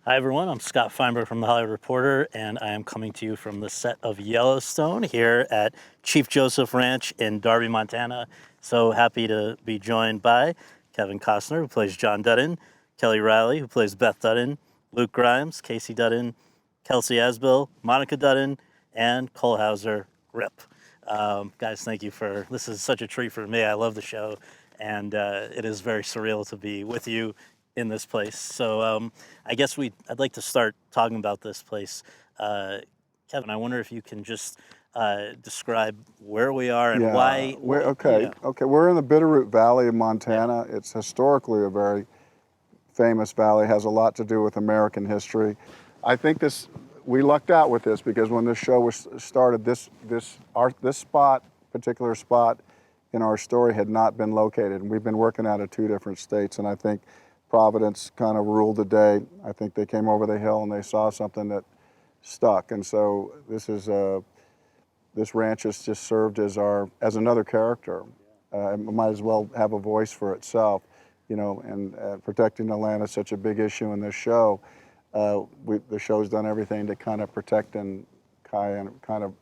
Hi, everyone. I'm Scott Feinberg from The Hollywood Reporter, and I am coming to you from the set of Yellowstone here at Chief Joseph Ranch in Darby, Montana. So happy to be joined by Kevin Costner, who plays John Dutton, Kelly Reilly, who plays Beth Dutton, Luke Grimes, Casey Dutton, Kelsey Asbille, Monica Dutton, and Cole Hauser, Rip. Guys, thank you for this. Is such a treat for me. I love the show, and it is very surreal to be with you in this place. So I guess I'd like to start talking about this place. Kevin, I wonder if you can just describe where we are and why. Okay. We're in the Bitterroot Valley of Montana. Yeah. It's historically a very famous valley. Has a lot to do with American history. I think we lucked out with this because when this show was started, this particular spot in our story had not been located, and we've been working out of two different states. And I think Providence kind of ruled the day. I think they came over the hill and they saw something that stuck, and so this ranch has just served as another character. It might as well have a voice for itself, and protecting the land is such a big issue in this show. The show's done everything to kind of protect and kind of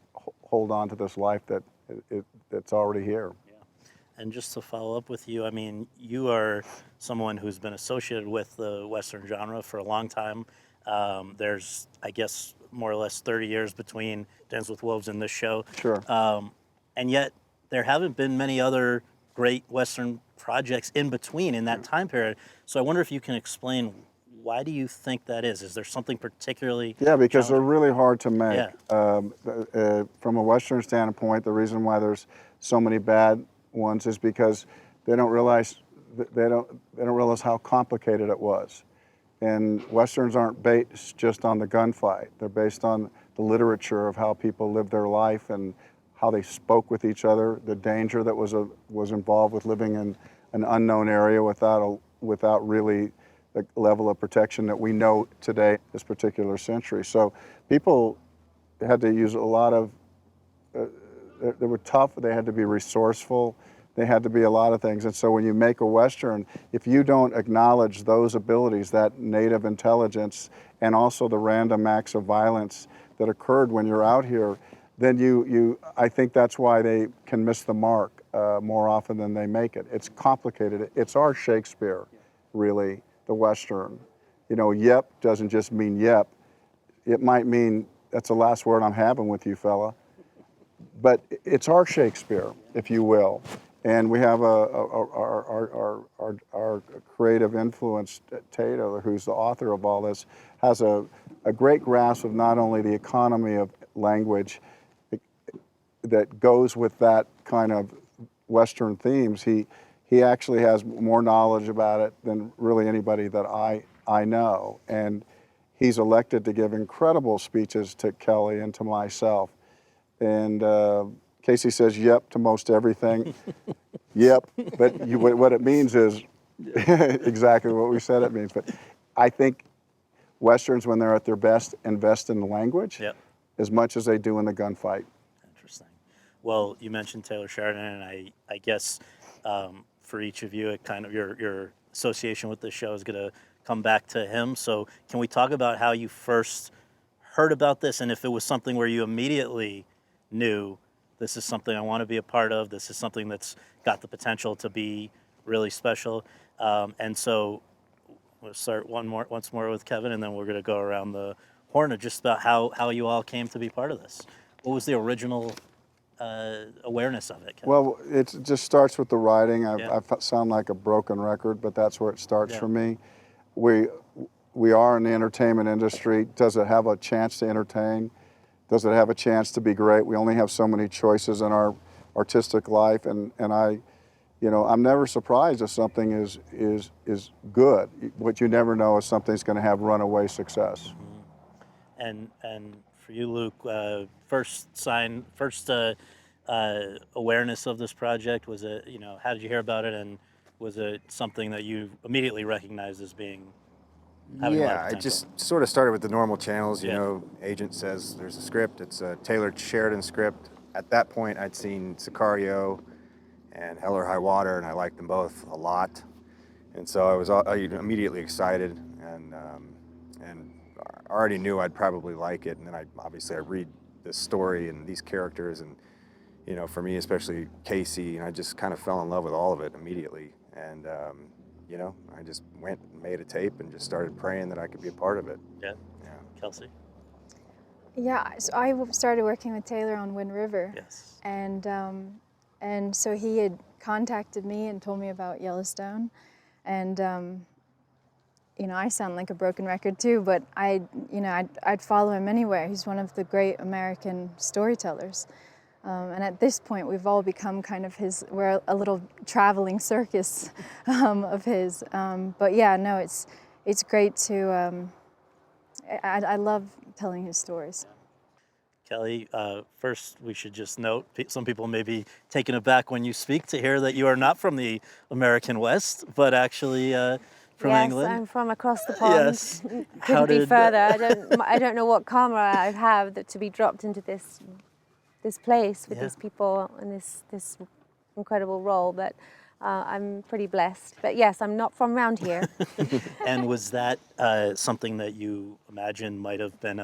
hold on to this life that's already here. And just to follow up with you, I mean, you are someone who's been associated with the Western genre for a long time. There's, I guess, more or less 30 years between Dance with Wolves and this show. Sure. And yet, there haven't been many other great Western projects in between in that time period. So I wonder if you can explain, why do you think that is? Is there something particularly because they're really hard to make. Yeah. From a Western standpoint, the reason why there's so many bad ones is because they don't realize how complicated it was. And Westerns aren't based just on the gunfight. They're based on the literature of how people lived their life and how they spoke with each other, the danger that was involved with living in an unknown area without really the level of protection that we know today, this particular century. So people had to use a lot of, they were tough, they had to be resourceful, they had to be a lot of things. And so when you make a Western, if you don't acknowledge those abilities, that native intelligence, and also the random acts of violence that occurred when you're out here, then I think that's why they can miss the mark more often than they make it. It's complicated. It's our Shakespeare, really, the Western. Yep doesn't just mean yep. It might mean, that's the last word I'm having with you, fella. But it's our Shakespeare, if you will. And we have our creative influence, Taylor, who's the author of all this, has a great grasp of not only the economy of language that goes with that kind of Western themes. He actually has more knowledge about it than really anybody that I know. And he's elected to give incredible speeches to Kelly and to myself. And Casey says yep to most everything. Yep, but what it means is exactly what we said it means. But I think Westerns, when they're at their best, invest in the language as much as they do in the gunfight. Interesting. Well, you mentioned Taylor Sheridan, and I guess for each of you, it kind of your association with this show is going to come back to him. So can we talk about how you first heard about this, and if it was something where you immediately knew, this is something I want to be a part of, this is something that's got the potential to be really special. And so we'll start once more with Kevin, and then we're going to go around the horn of just about how you all came to be part of this. What was the original awareness of it, Kevin? Well, it just starts with the writing. I sound like a broken record, but that's where it starts for me. We are in the entertainment industry. Does it have a chance to entertain? Does it have a chance to be great? We only have so many choices in our artistic life, and I'm never surprised if something is good. What you never know is something's going to have runaway success. Mm-hmm. And for you, Luke, first awareness of this project, was it, how did you hear about it, and was it something that you immediately recognized as being having a lot of potential? I just sort of started with the normal channels. Agent says there's a script. It's a Taylor Sheridan script. At that point, I'd seen Sicario and Hell or High Water, and I liked them both a lot. And so I was immediately excited. And and I already knew I'd probably like it. And then I read this story and these characters, and for me, especially Casey, and I just kind of fell in love with all of it immediately. And I just went and made a tape and just started praying that I could be a part of it. Yeah. Yeah. Kelsey? Yeah, so I started working with Taylor on Wind River. Yes. And so he had contacted me and told me about Yellowstone. And, I sound like a broken record too, but I'd follow him anywhere. He's one of the great American storytellers. And at this point, we've all become kind of we're a little traveling circus of his. But yeah, no, it's great to, I love telling his stories. Kelly, first we should just note, some people may be taken aback when you speak to hear that you are not from the American West, but actually from England. Yes, I'm from across the pond. Yes. Couldn't be further. I don't know what karma I have to be dropped into this place with these people and this incredible role, but I'm pretty blessed. But yes, I'm not from around here. And was that something that you imagine might have been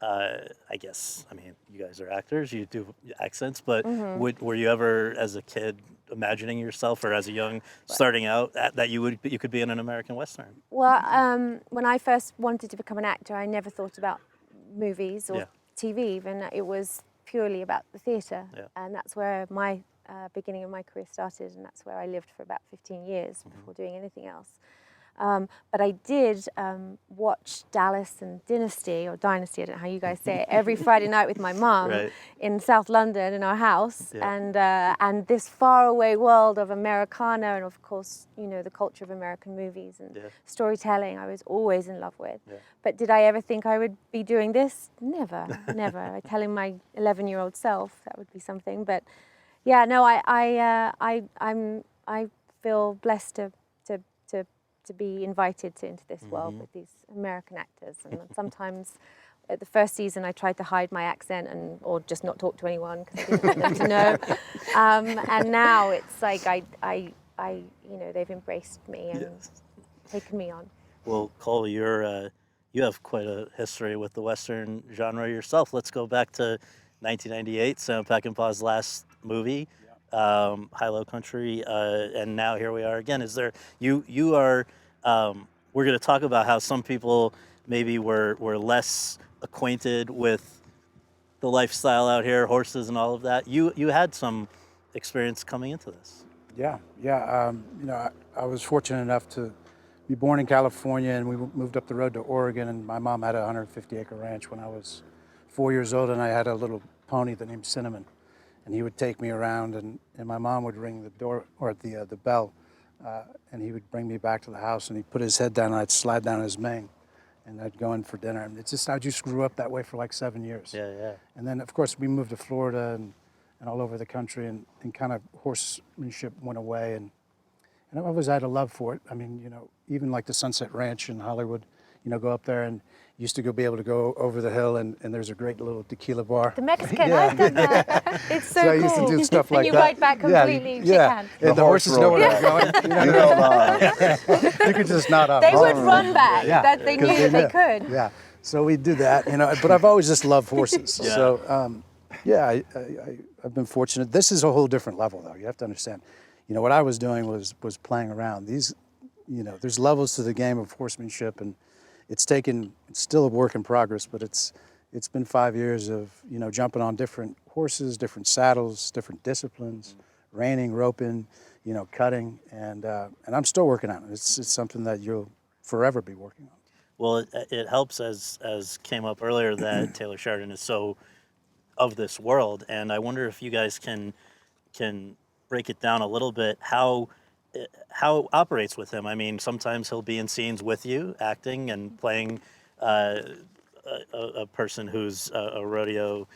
I guess, I mean, you guys are actors, you do accents, but were you ever, as a kid, imagining yourself, or as a young starting out, that you could be in an American Western? Well, when I first wanted to become an actor, I never thought about movies or TV even. It was purely about the theatre, and that's where my beginning of my career started, and that's where I lived for about 15 years before doing anything else. But I did watch Dallas and Dynasty, or Dynasty, I don't know how you guys say it, every Friday night with my mum in South London in our house, and this faraway world of Americana, and of course, the culture of American movies and storytelling I was always in love with. But did I ever think I would be doing this? Never, never. Telling my 11-year-old self that would be something. But yeah, no, I feel blessed to be invited into this world with these American actors. And sometimes at the first season I tried to hide my accent or just not talk to anyone because I didn't want them to know. And now it's like they've embraced me and taken me on. Well, Cole, you have quite a history with the Western genre yourself. Let's go back to 1998, Sam Peckinpah's last movie. High Low Country, and now here we are again. Is there you are? We're going to talk about how some people maybe were less acquainted with the lifestyle out here, horses and all of that. You had some experience coming into this. Yeah. I was fortunate enough to be born in California, and we moved up the road to Oregon. And my mom had a 150-acre ranch when I was 4 years old, and I had a little pony that named Cinnamon. And he would take me around, and my mom would ring the door or the bell, and he would bring me back to the house, and he'd put his head down, and I'd slide down his mane, and I'd go in for dinner. And I just grew up that way for like 7 years. Yeah. And then, of course, we moved to Florida and all over the country, and kind of horsemanship went away, and I've always had a love for it. I mean, even like the Sunset Ranch in Hollywood, go up there and used to be able to go over the hill, and there's a great little tequila bar. The Mexican, I've done that. It's so cool. I used to do stuff like and you that. ride back completely shake hands. And the horses know where they're going. You could just nod off. They would run back. Yeah, That they knew that they could. Yeah, so we do that, But I've always just loved horses. Yeah. So, I've been fortunate. This is a whole different level, though. You have to understand. What I was doing was playing around. There's levels to the game of horsemanship, and it's still a work in progress, but it's been 5 years of, jumping on different horses, different saddles, different disciplines, reining, roping, cutting, and I'm still working on it. It's something that you'll forever be working on. Well, it helps, as came up earlier, that Taylor Sheridan is so of this world, and I wonder if you guys can break it down a little bit, how it operates with him. I mean, sometimes he'll be in scenes with you, acting and playing a person who's a rodeo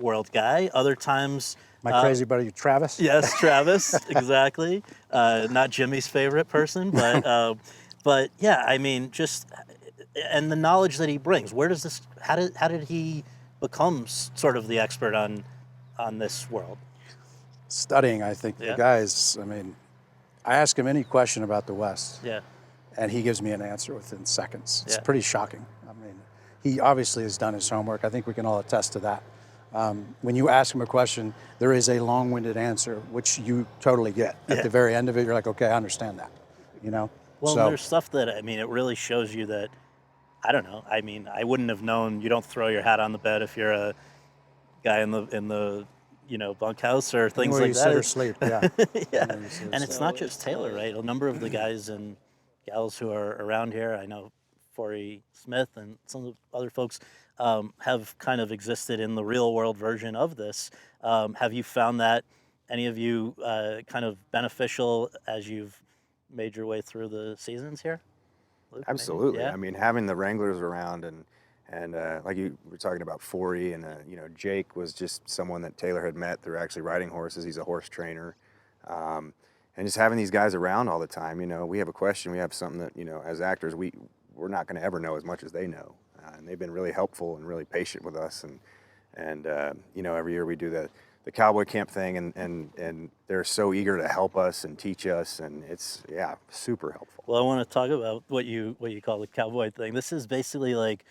world guy. Other times... My crazy buddy, Travis? Yes, Travis, exactly. Not Jimmy's favorite person, but yeah, I mean, and the knowledge that he brings. Where does this... How did he become sort of the expert on this world? Studying, I think. The guys, I mean... I ask him any question about the West. Yeah. and he gives me an answer within seconds. It's Yeah. pretty shocking. I mean, he obviously has done his homework. I think we can all attest to that. When you ask him a question, there is a long-winded answer, which you totally get. At the very end of it, you're like, okay, I understand that, you know? Well, So, there's stuff that, I mean, it really shows you that, I don't know. I mean, I wouldn't have known you don't throw your hat on the bed if you're a guy in the bunkhouse or things where like you that. sit or sleep, yeah. Yeah, and it's not just Taylor, right? A number of the guys and gals who are around here, I know Forey Smith and some of the other folks have kind of existed in the real world version of this. Have you found that, any of you, kind of beneficial as you've made your way through the seasons here? Luke, maybe? Absolutely. Yeah? I mean, having the wranglers around and like you were talking about Forey and Jake was just someone that Taylor had met through actually riding horses. He's a horse trainer, and just having these guys around all the time. We have a question, we have something that as actors we're not going to ever know as much as they know, and they've been really helpful and really patient with us. And every year we do the cowboy camp thing, and they're so eager to help us and teach us, and it's super helpful. Well, I want to talk about what you call the cowboy thing. This is basically like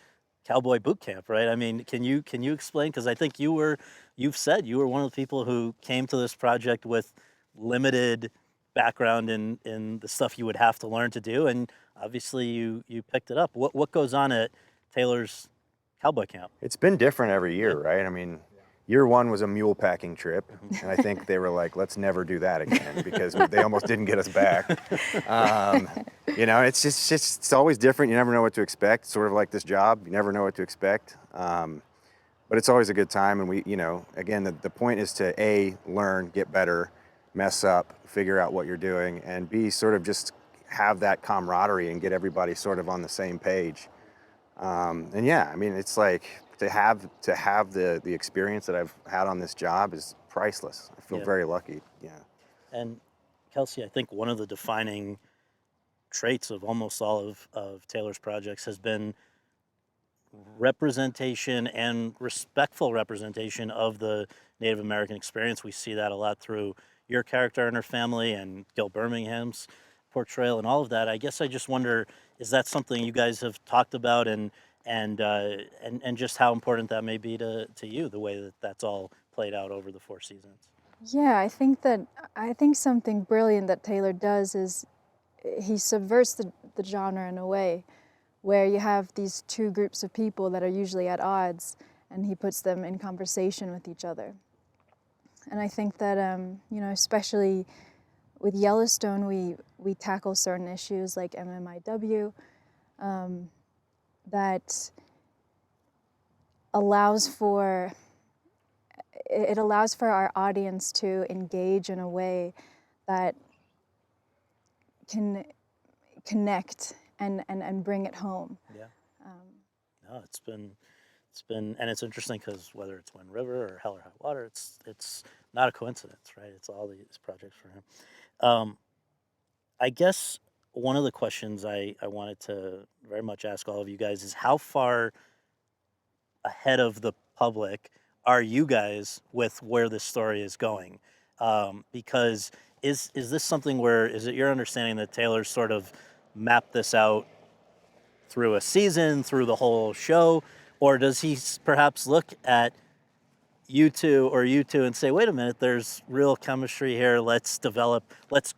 cowboy boot camp, right? I mean, can you explain? Because I think you've said you were one of the people who came to this project with limited background in the stuff you would have to learn to do, and obviously you picked it up. What goes on at Taylor's cowboy camp? It's been different every year, right? I mean, year one was a mule packing trip, and I think they were like, let's never do that again, because they almost didn't get us back. It's always different. You never know what to expect. Sort of like this job, you never know what to expect. But it's always a good time, and we, again, the point is to A, learn, get better, mess up, figure out what you're doing, and B, sort of just have that camaraderie and get everybody sort of on the same page. It's like to have the experience that I've had on this job is priceless. I feel very lucky. Yeah. And Kelsey, I think one of the defining traits of almost all of Taylor's projects has been representation and respectful representation of the Native American experience. We see that a lot through your character and her family and Gil Birmingham's portrayal and all of that. I guess I just wonder, is that something you guys have talked about and just how important that may be to you, the way that that's all played out over the 4 seasons? Yeah, I think something brilliant that Taylor does is he subverts the genre in a way where you have these two groups of people that are usually at odds, and he puts them in conversation with each other. And I think that, especially with Yellowstone, we tackle certain issues like MMIW, that allows for our audience to engage in a way that can connect and bring it home. Yeah. No, it's been, and it's interesting because whether it's Wind River or Hell or High Water, it's not a coincidence, right? It's all these projects for him. I guess one of the questions I wanted to very much ask all of you guys is, how far ahead of the public are you guys with where this story is going? Because is this something where, is it your understanding that Taylor's sort of mapped this out through a season, through the whole show, or does he perhaps look at you two and say, wait a minute, there's real chemistry here, let's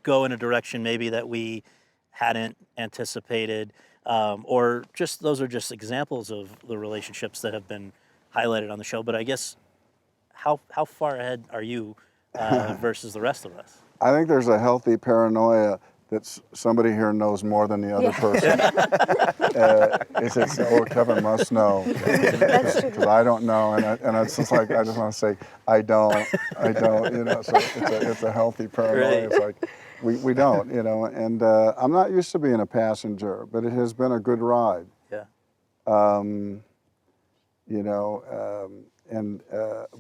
go in a direction maybe that we hadn't anticipated, or just those are just examples of the relationships that have been highlighted on the show. But I guess how far ahead are you versus the rest of us? I think there's a healthy paranoia that somebody here knows more than the other person. Kevin must know. Because I don't know, and it's just like, I just want to say, I don't, so it's a healthy paranoia. Right. It's like, we don't, and I'm not used to being a passenger, but it has been a good ride. Yeah.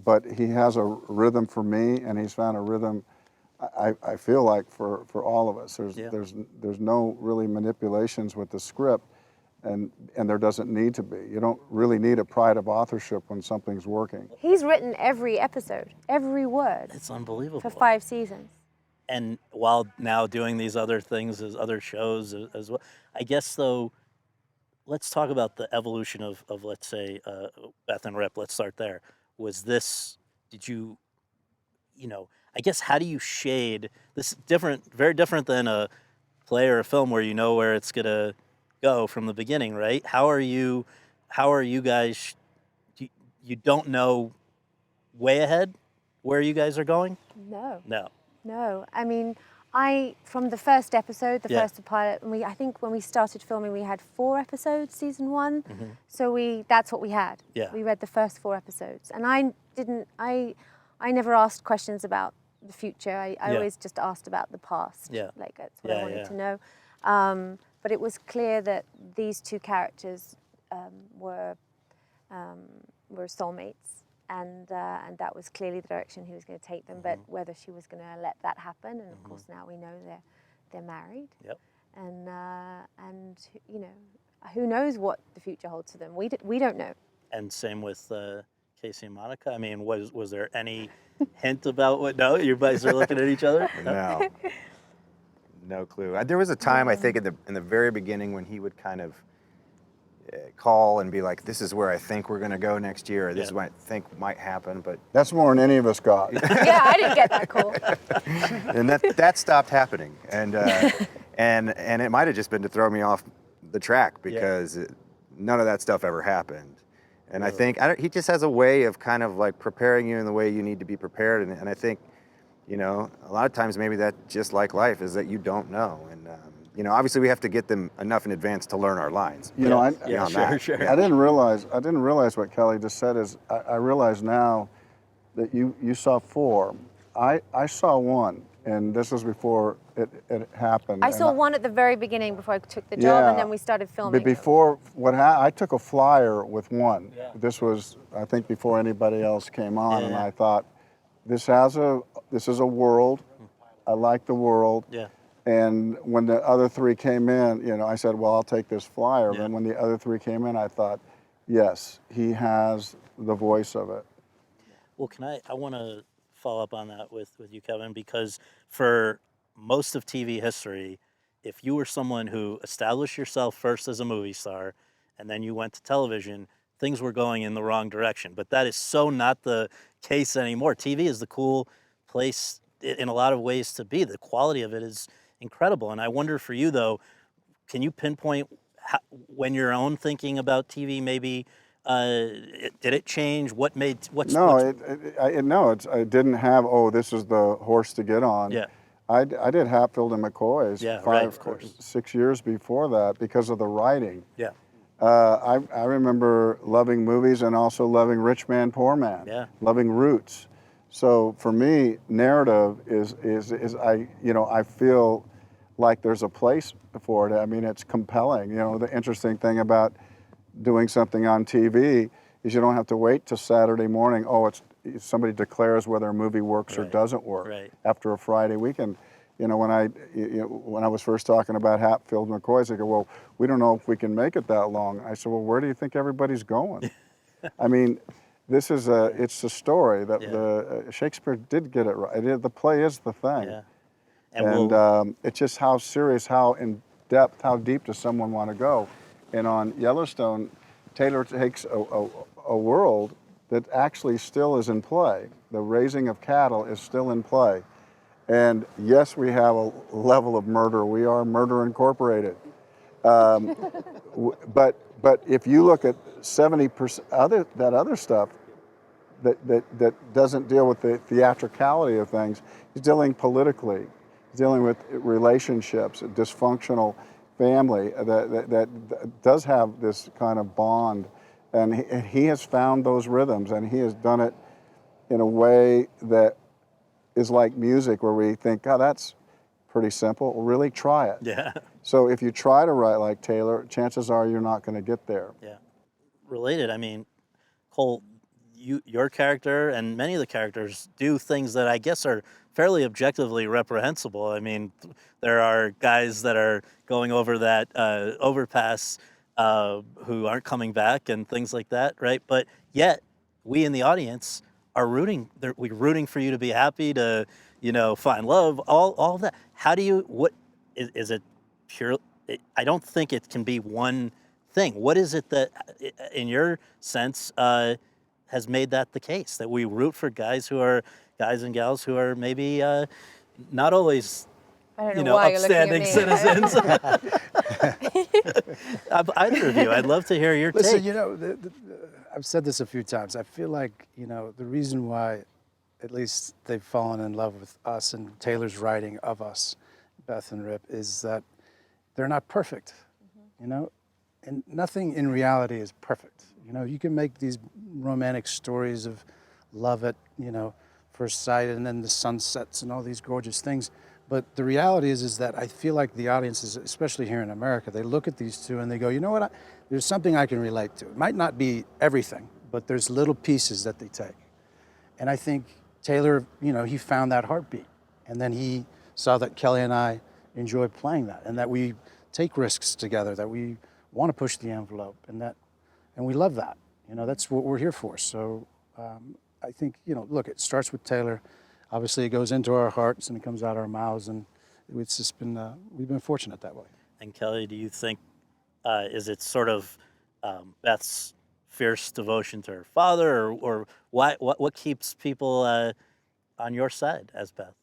But he has a rhythm for me, and he's found a rhythm, I feel like, for all of us. There's no really manipulations with the script, and there doesn't need to be. You don't really need a pride of authorship when something's working. He's written every episode, every word. It's unbelievable. For 5 seasons. and while now doing these other things as other shows as well. I guess though, let's talk about the evolution of let's say Beth and Rip. Let's start there. Was this? Did you? I guess how do you shade this different, very different than a play or a film where you know where it's gonna go from the beginning, right? How are you? How are you guys? You don't know way ahead where you guys are going? No. No. No, I mean, from the first episode, the first pilot, and I think when we started filming, we had 4 episodes, season 1. So that's what we had. Yeah. We read the first 4 episodes, and I never asked questions about the future. I always just asked about the past. Yeah. Like that's what I wanted to know. But it was clear that these 2 characters were soulmates. And that was clearly the direction he was going to take them, but whether she was going to let that happen, and of course now we know they're married. Yep. And who knows what the future holds for them? We don't know. And same with Casey and Monica. I mean, was there any hint about what? No, you guys are looking at each other. No, no clue. There was a time I think in the very beginning when he would kind of call and be like, "This is where I think we're going to go next year," or "This is what I think might happen." But That's more than any of us got. Yeah, I didn't get that call. and that stopped happening, and it might have just been to throw me off the track because none of that stuff ever happened. And I think he just has a way of kind of like preparing you in the way you need to be prepared, and I think, a lot of times maybe that just like life is that you don't know, and obviously we have to get them enough in advance to learn our lines. Sure. I didn't realize what Kelly just said is I realize now that you saw 4. I saw 1, and this was before it happened. I saw 1 at the very beginning before I took the job, and then we started filming. But before I took a flyer with 1. Yeah. This was, I think, before anybody else came on, and I thought, this is a world. I like the world. Yeah. And when the other 3 came in, I said, well, I'll take this flyer. Yeah. Then when the other 3 came in, I thought, yes, he has the voice of it. Well, I want to follow up on that with you, Kevin, because for most of TV history, if you were someone who established yourself first as a movie star and then you went to television, things were going in the wrong direction. But that is so not the case anymore. TV is the cool place in a lot of ways to be. The quality of it is incredible. And I wonder for you, though, can you pinpoint when your own thinking about TV maybe, did it change? It didn't have, this is the horse to get on. Yeah. I did Hatfield and McCoy's 6 years before that because of the writing. Yeah. I remember loving movies and also loving Rich Man, Poor Man, loving Roots. So for me, narrative is I feel like there's a place for it. I mean, it's compelling. The interesting thing about doing something on TV is you don't have to wait till Saturday morning. Somebody declares whether a movie works or doesn't work after a Friday weekend. When I was first talking about Hatfield and McCoy's, they go, well, we don't know if we can make it that long. I said, well, where do you think everybody's going? I mean, it's a story that the Shakespeare did get it right. The play is the thing. Yeah. And it's just how serious, how in depth, how deep does someone want to go? And on Yellowstone, Taylor takes a world that actually still is in play. The raising of cattle is still in play. And yes, we have a level of murder. We are Murder Incorporated. But if you look at 70% that other stuff that doesn't deal with the theatricality of things, he's dealing politically, he's dealing with relationships, a dysfunctional family that does have this kind of bond, and he has found those rhythms, and he has done it in a way that is like music, where we think, oh, that's pretty simple. Well, really try it. Yeah. So if you try to write like Taylor, chances are you're not going to get there. Yeah. Related, I mean, Cole, your character and many of the characters do things that I guess are fairly objectively reprehensible. I mean, there are guys that are going over that overpass who aren't coming back and things like that, right? But yet, we in the audience are rooting. We're rooting for you to be happy, to find love, all of that. How do you, what, is it pure? I don't think it can be one thing. What is it that, in your sense, has made that the case? That we root for guys and gals who are maybe not always, I don't know why upstanding you're looking at me. citizens. Either of you, I'd love to hear your Listen, take. I've said this a few times. I feel like, the reason why at least they've fallen in love with us and Taylor's writing of us, Beth and Rip, is that they're not perfect, and nothing in reality is perfect. You can make these romantic stories of love at, first sight, and then the sunsets and all these gorgeous things. But the reality is that I feel like the audiences, especially here in America, they look at these two and they go, you know what, there's something I can relate to. It might not be everything, but there's little pieces that they take. And I think Taylor, he found that heartbeat. And then he saw that Kelly and I enjoy playing that, and that we take risks together, that we want to push the envelope, and we love that. That's what we're here for. So I think, look, it starts with Taylor. Obviously, it goes into our hearts and it comes out our mouths, and it's just been, we've been fortunate that way. And Kelly, do you think, is it sort of Beth's fierce devotion to her father, or what keeps people on your side as Beth?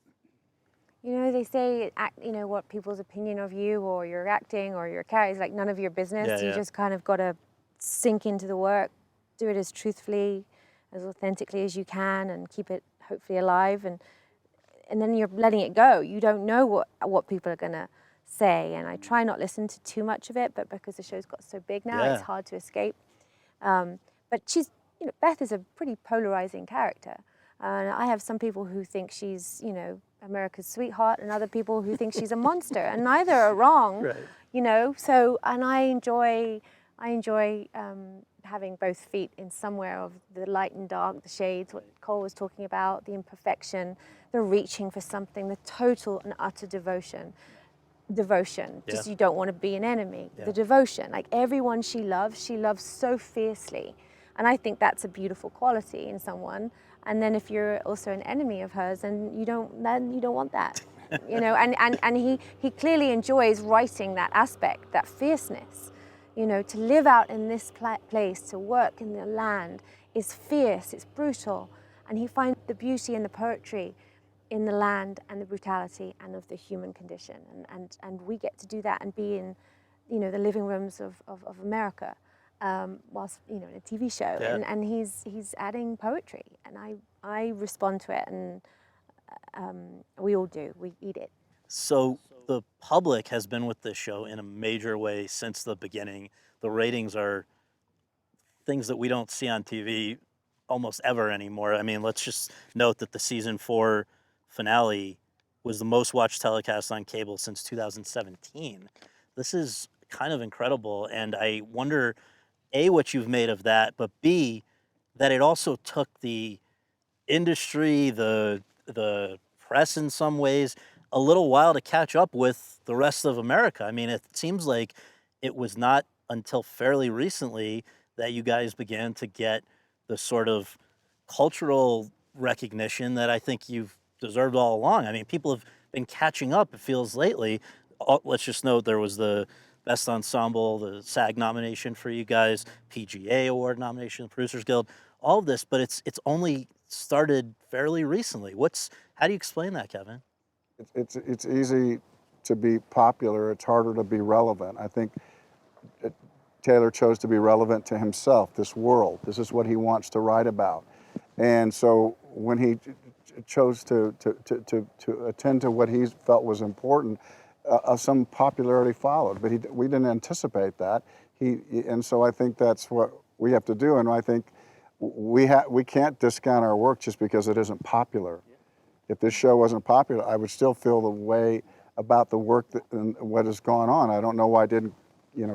They say, what people's opinion of you or your acting or your character is like none of your business. Yeah, you just kind of got to sink into the work, do it as truthfully, as authentically as you can, and keep it hopefully alive. And then you're letting it go. You don't know what people are going to say. And I try not listen to too much of it, but because the show's got so big now, it's hard to escape. But she's, Beth is a pretty polarizing character. And I have some people who think she's, America's sweetheart, and other people who think she's a monster, and neither are wrong, right. So, and I enjoy having both feet in somewhere of the light and dark, the shades, what Cole was talking about, the imperfection, the reaching for something, the total and utter devotion, just you don't want to be an enemy, the devotion, like everyone she loves so fiercely. And I think that's a beautiful quality in someone. And then if you're also an enemy of hers, and you don't want that, and he clearly enjoys writing that aspect, that fierceness, to live out in this place, to work in the land is fierce, it's brutal. And he finds the beauty and the poetry in the land and the brutality and of the human condition. And we get to do that and be in, the living rooms of America. Whilst in a TV show, and he's adding poetry, and I respond to it, and we all do. We eat it. So the public has been with this show in a major way since the beginning. The ratings are things that we don't see on TV almost ever anymore. I mean, let's just note that the season 4 finale was the most watched telecast on cable since 2017. This is kind of incredible, and I wonder, A, what you've made of that, but B, that it also took the industry, the press in some ways, a little while to catch up with the rest of America. I mean, it seems like it was not until fairly recently that you guys began to get the sort of cultural recognition that I think you've deserved all along. I mean, people have been catching up, it feels, lately. Let's just note there was the Best Ensemble, the SAG nomination for you guys, PGA Award nomination, Producers Guild, all of this, but it's only started fairly recently. How do you explain that, Kevin? It's easy to be popular. It's harder to be relevant. I think Taylor chose to be relevant to himself, this world. This is what he wants to write about. And so when he chose to attend to what he felt was important, some popularity followed, but we didn't anticipate that. And so I think that's what we have to do. And I think we can't discount our work just because it isn't popular. If this show wasn't popular, I would still feel the way about the work and what has gone on. I don't know why it didn't,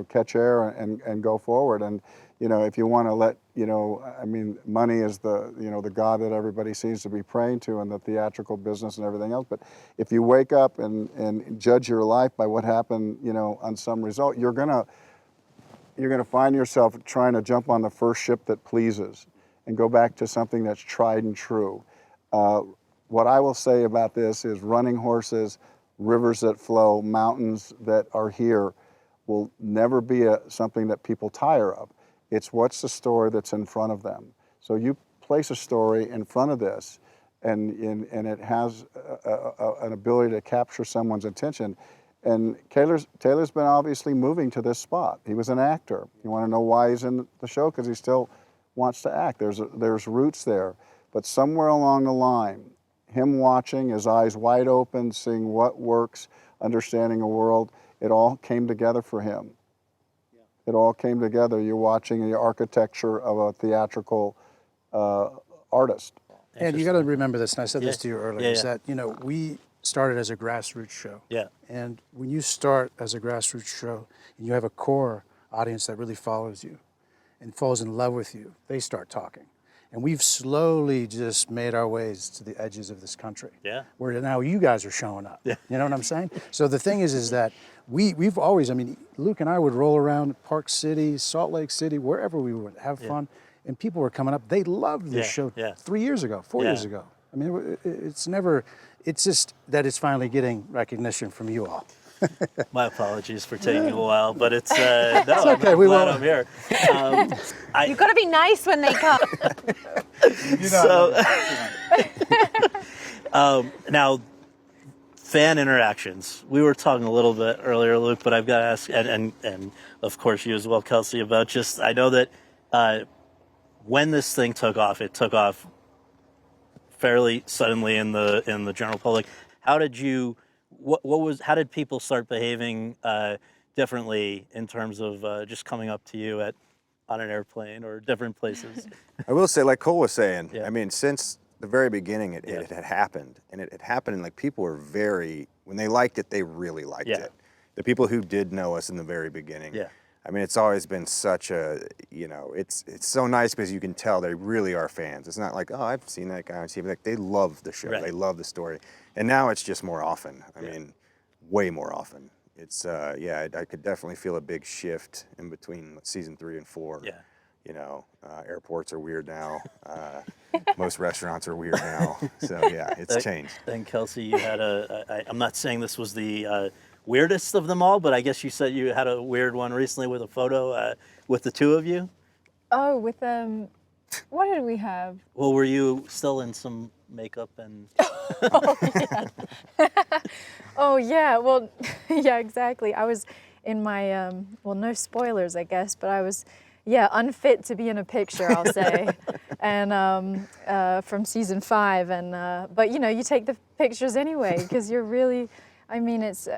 catch air and go forward. And, if you want to let, I mean, money is the God that everybody seems to be praying to in the theatrical business and everything else. But if you wake up and judge your life by what happened, on some result, you're gonna find yourself trying to jump on the first ship that pleases and go back to something that's tried and true. what I will say about this is running horses, rivers that flow, mountains that are here will never be something that people tire of. It's what's the story that's in front of them. So you place a story in front of this, and it has an ability to capture someone's attention. And Taylor's been obviously moving to this spot. He was an actor. You want to know why he's in the show? Because he still wants to act. There's roots there. But somewhere along the line, him watching, his eyes wide open, seeing what works, understanding a world, it all came together for him. Yeah. It all came together. You're watching the architecture of a theatrical artist. And you got to remember this, and I said this to you earlier, is Yeah. that, you know, we started as a grassroots show. Yeah. And when you start as a grassroots show, and you have a core audience that really follows you and falls in love with you, they start talking. And we've slowly just made our ways to the edges of this country. Yeah. Where now you guys are showing up. Yeah. You know what I'm saying? So the thing is that we've always, I mean, Luke and I would roll around Park City, Salt Lake City, wherever we would have fun. And people were coming up. They loved this show 3 years ago, 4 years ago. I mean, it's just that it's finally getting recognition from you all. My apologies for taking a while, but it's no, it's okay. I'm We glad won't. I'm here. You've got to be nice when they come. Now, fan interactions. We were talking a little bit earlier, Luke, but I've got to ask, and of course you as well, Kelsey, about just, I know that when this thing took off, it took off fairly suddenly in the general public. How did you? How did people start behaving differently in terms of just coming up to you on an airplane or different places? I will say, like Cole was saying, Yeah. I mean, since the very beginning, it had happened, and it had happened, and like people were when they liked it, they really liked it. The people who did know us in the very beginning. Yeah. I mean, it's always been such a, you know, it's so nice because you can tell they really are fans. It's not like, oh, I've seen that guy on TV. Like, they love the show. Right. They love the story. And now it's just more often. I mean, way more often. It's, I could definitely feel a big shift in between season 3 and 4. Yeah. You know, airports are weird now. Most restaurants are weird now. So, yeah, it's changed. And Kelsey, you had I'm not saying this was the weirdest of them all, but I guess you said you had a weird one recently with a photo with the two of you. Oh, with what did we have? Well, were you still in some makeup and? Oh yeah, well, yeah, exactly. I was in my well, no spoilers, I guess, but I was, unfit to be in a picture, I'll say, and from season 5, and but you know, you take the pictures anyway because you're really. I mean, it's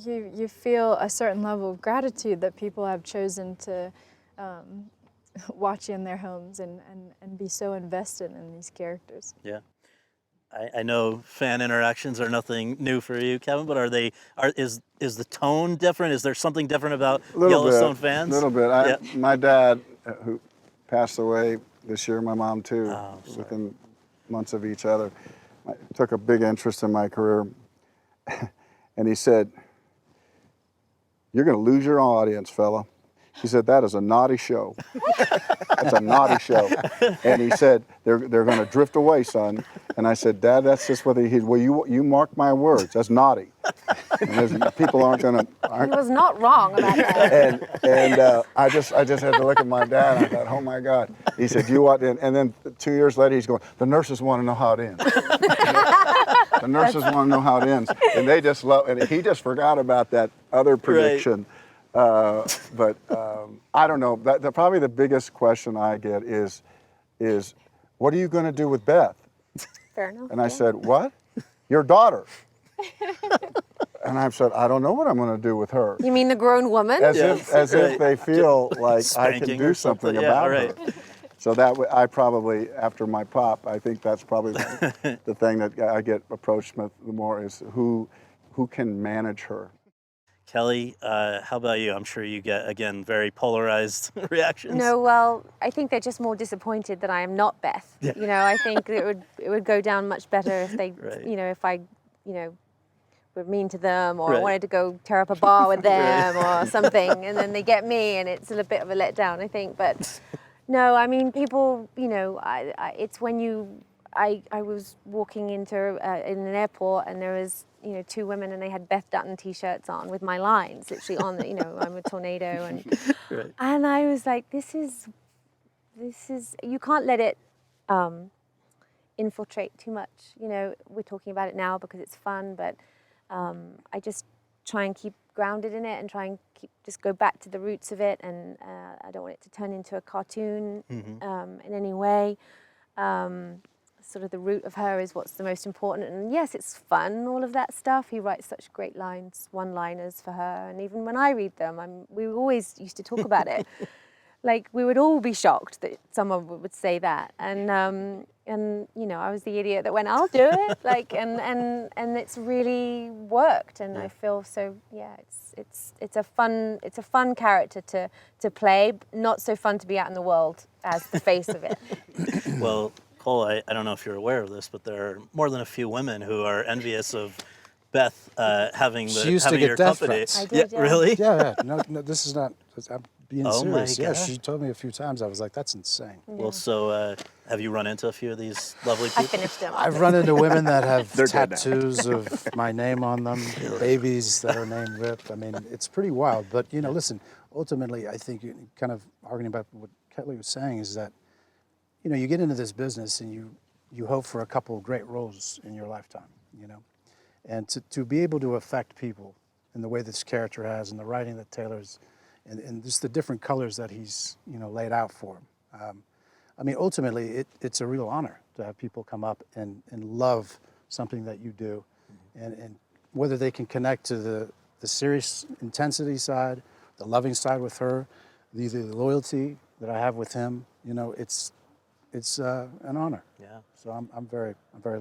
you feel a certain level of gratitude that people have chosen to watch you in their homes and be so invested in these characters. Yeah, I know fan interactions are nothing new for you, Kevin, but is the tone different? Is there something different about Yellowstone fans? A little bit. My dad, who passed away this year, my mom too, within months of each other, took a big interest in my career. And he said, "You're going to lose your audience, fella." He said, "That is a naughty show. That's a naughty show." And he said, they're going to drift away, son. And I said, "Dad, that's just what well, you mark my words. That's naughty. And people aren't going to." He was not wrong about that. And I just had to look at my dad. And I thought, oh my God. He said, "You what?" And then 2 years later, he's going, "The nurses want to know how it ends." The nurses want to know how it ends, and they just love. And he just forgot about that other prediction. But I don't know. Probably the biggest question I get is, what are you going to do with Beth? Fair enough. And I said, "What? Your daughter?" And I said, "I don't know what I'm going to do with her." You mean the grown woman? As if they feel like I can Spanking do or something something. about Yeah, right. her. So I probably, after my pop, I think that's probably the thing that I get approached with the more is who can manage her. Kelly, how about you? I'm sure you get, again, very polarized reactions. No, well, I think they're just more disappointed that I am not Beth. Yeah. You know, I think it would go down much better if they, Right. you know, if I, you know, were mean to them or Right. wanted to go tear up a bar with them or something, and then they get me, and it's a bit of a letdown, I think. But no, I mean, people, you know, it's when you I was walking into in an airport, and there was, you know, 2 women, and they had Beth Dutton t-shirts on with my lines literally on the, you know, I'm a tornado, and Right. and I was like, this is you can't let it infiltrate too much. You know, we're talking about it now because it's fun, but I just try and keep grounded in it and try and just go back to the roots of it, and I don't want it to turn into a cartoon in any way. Sort of the root of her is what's the most important, and yes, it's fun, all of that stuff. He writes such great lines, one-liners for her, and even when I read them, we always used to talk about it. Like, we would all be shocked that someone would say that, and you know, I was the idiot that went, I'll do it, like, and it's really worked, and I feel so, yeah, it's a fun character to play, not so fun to be out in the world as the face of it. Well, Cole, I don't know if you're aware of this, but there are more than a few women who are envious of Beth having She used to having get your death company. threats. I did, yeah. Really? Yeah, no, this is not. I'm being Oh my serious. Yeah, God. she told me a few times. I was like, that's insane. Well, so have you run into a few of these lovely people? I finished them. I've run into women that have They're dead now. tattoos of my name on them, babies that are name ripped. I mean, it's pretty wild. But, you know, listen, ultimately, I think kind of arguing about what Kelly was saying is that, you know, you get into this business and you hope for a couple of great roles in your lifetime, you know. And to be able to affect people in the way this character has, and the writing that Taylor's, and just the different colors that he's, you know, laid out for him. I mean, ultimately, it's a real honor to have people come up and love something that you do, and whether they can connect to the serious intensity side, the loving side with her, the loyalty that I have with him, you know, it's an honor. Yeah. So I'm very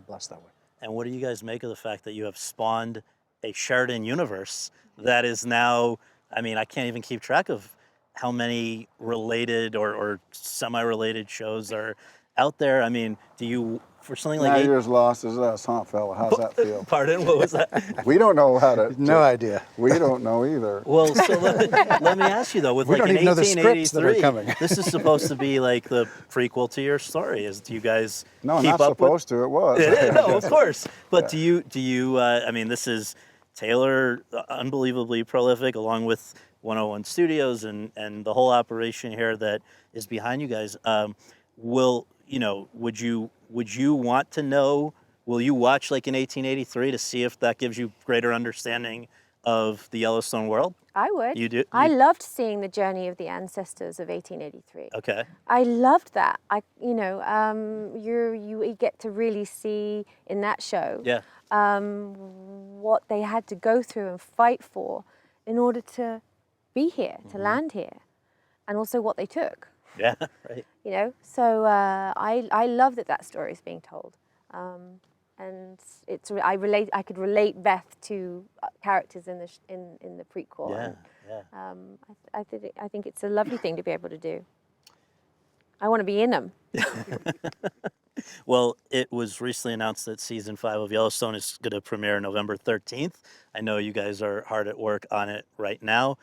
blessed that way. And what do you guys make of the fact that you have spawned a Sheridan universe that is now, I mean, I can't even keep track of how many related or semi-related shows are out there. I mean, do you, for something like Now you're as lost as us, huh, fella? How's that feel? Pardon, what was that? We don't know how to. No idea. We don't know either. Well, so let me ask you though, with We like don't in even know the scripts that are 1883, coming. this is supposed to be like the prequel to your story. Do you guys No, keep not up with? supposed to. It was. It is, no, of course. But do you? I mean, this is Taylor, unbelievably prolific, along with 101 Studios and the whole operation here that is behind you guys. Would you want to know? Will you watch like in 1883 to see if that gives you greater understanding of the Yellowstone world? I would. You do? I loved seeing the journey of the ancestors of 1883. Okay. I loved that. You get to really see in that show Yeah. what they had to go through and fight for in order to be here, to land here, and also what they took. Yeah. Right. You know, so I love that story is being told, and I could relate Beth to characters in the prequel. Yeah. And, Yeah. I think it's a lovely thing to be able to do. I want to be in them. Well, it was recently announced that season 5 of Yellowstone is going to premiere November 13th. I know you guys are hard at work on it right now.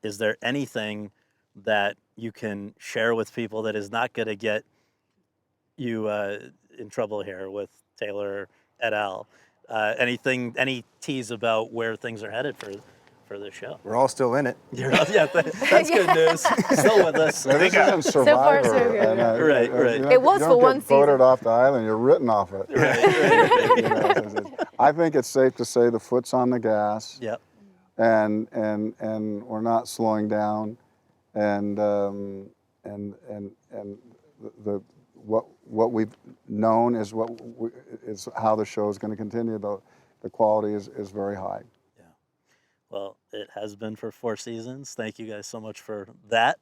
Is there anything that you can share with people that is not going to get you in trouble here with Taylor et al? Any tease about where things are headed for the show? We're all still in it. That's good news. Still with us. This isn't Survivor. so good. and, Right. It was you for don't one get voted season. off the island. You're written off it. You know, I think it's safe to say the foot's on the gas. Yep. And we're not slowing down, and what we've known is is how the show is going to continue. The quality is very high. Yeah. Well, it has been for 4 seasons. Thank you guys so much for that.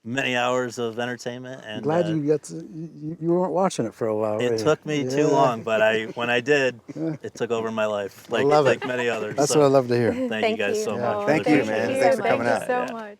Many hours of entertainment. And Glad you got to, you weren't watching it for a while. were it you? took me too long, but when I did, it took over my life, like love it. many others. That's so what I love to hear. Thank you guys so you. much. Thank you, man. Thanks for coming out. Thank you so much.